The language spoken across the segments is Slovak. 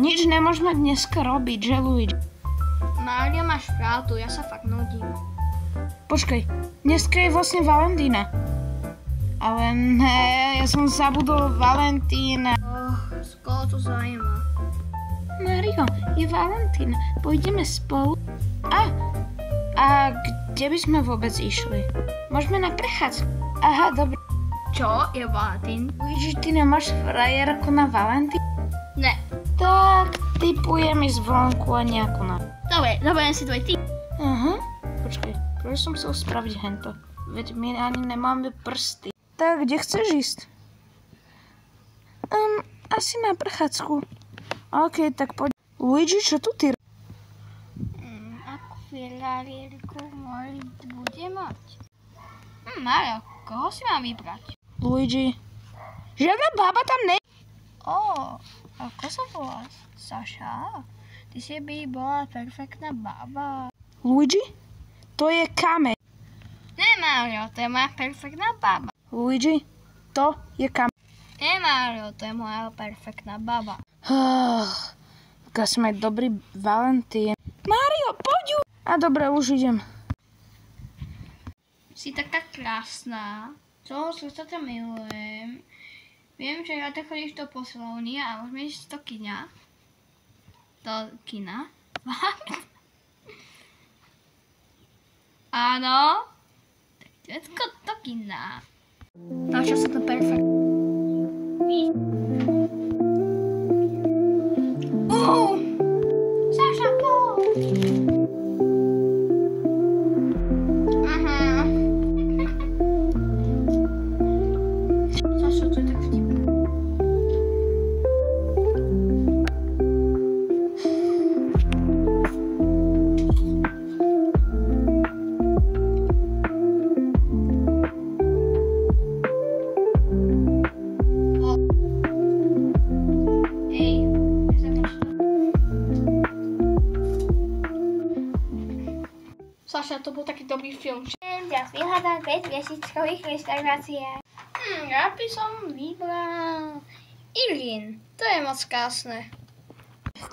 nič nemôžeme dneska robiť, že Luigi? Mária, máš pravdu, ja sa fakt nudím. Počkaj, dneska je vlastne Valentína. Ale ne, ja som zabudol Valentína. Koho to zaujíma? Mário, je Valentína. Pôjdeme spolu? A kde by sme vôbec išli? Môžeme na prechádzku. Aha, dobre. Čo je Valentín? Luigi, ty nemáš frajerku na Valentín? Ne. Tak, typujem ísť vonku a nejakú na... Dobre, zoberiem si tvoj tip. Počkaj, prvé som chcel spraviť hento. Veď my ani nemáme prsty. Tak, kde chceš ísť? Asi na prechádzku. OK, tak poď. Luigi, čo tu ty? Akú Ferrariku bude mať? Mário, koho si mám vybrať? Luigi. Žiadna baba tam ne... Ako sa voláš? Saša? Ty si by bola perfektná baba. Luigi? To je kameň. Ne, Mário, to je moja perfektná baba. Luigi? To je kameň. Ne, Mário, to je moja perfektná baba. Aká sme dobrý Valentín. Mário, poď ju! A dobre, už idem. Si taká krásna. Celého srdca ťa milujem. Viem, že rada chodíš do posilovny a môžeme ísť do kina. Do kina? Áno. Tak detsko, do kina. Takže sú to perfekt. Saša, poď! Saša, to je tak vtipné. Saša, to bol taký dobrý film. Teraz vyhľadám 5 viesičkových reštaurácií. Ja by som vybral Irlín. To je moc krásne.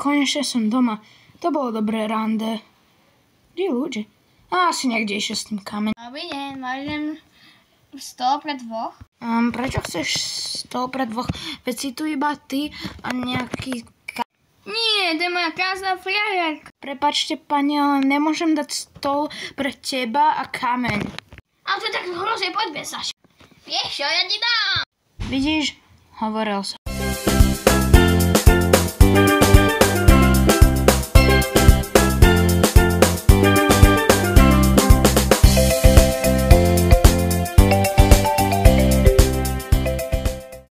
Konečne som doma. To bolo dobré rande. Kde je Luigi? Asi niekde išiel s tým kameň. Dobrý deň, môžem stôl pre dvoch? Prečo chceš stôl pre dvoch? Veď si tu iba ty a nejaký... Nie, to je moja krásna frajerka. Prepáčte, pani, ale nemôžem dať stôl pre teba a kameň. Ale to je tak hrozne, poďme, Saša. Vieš čo, ja ti dám. Vidíš? Hovoril som.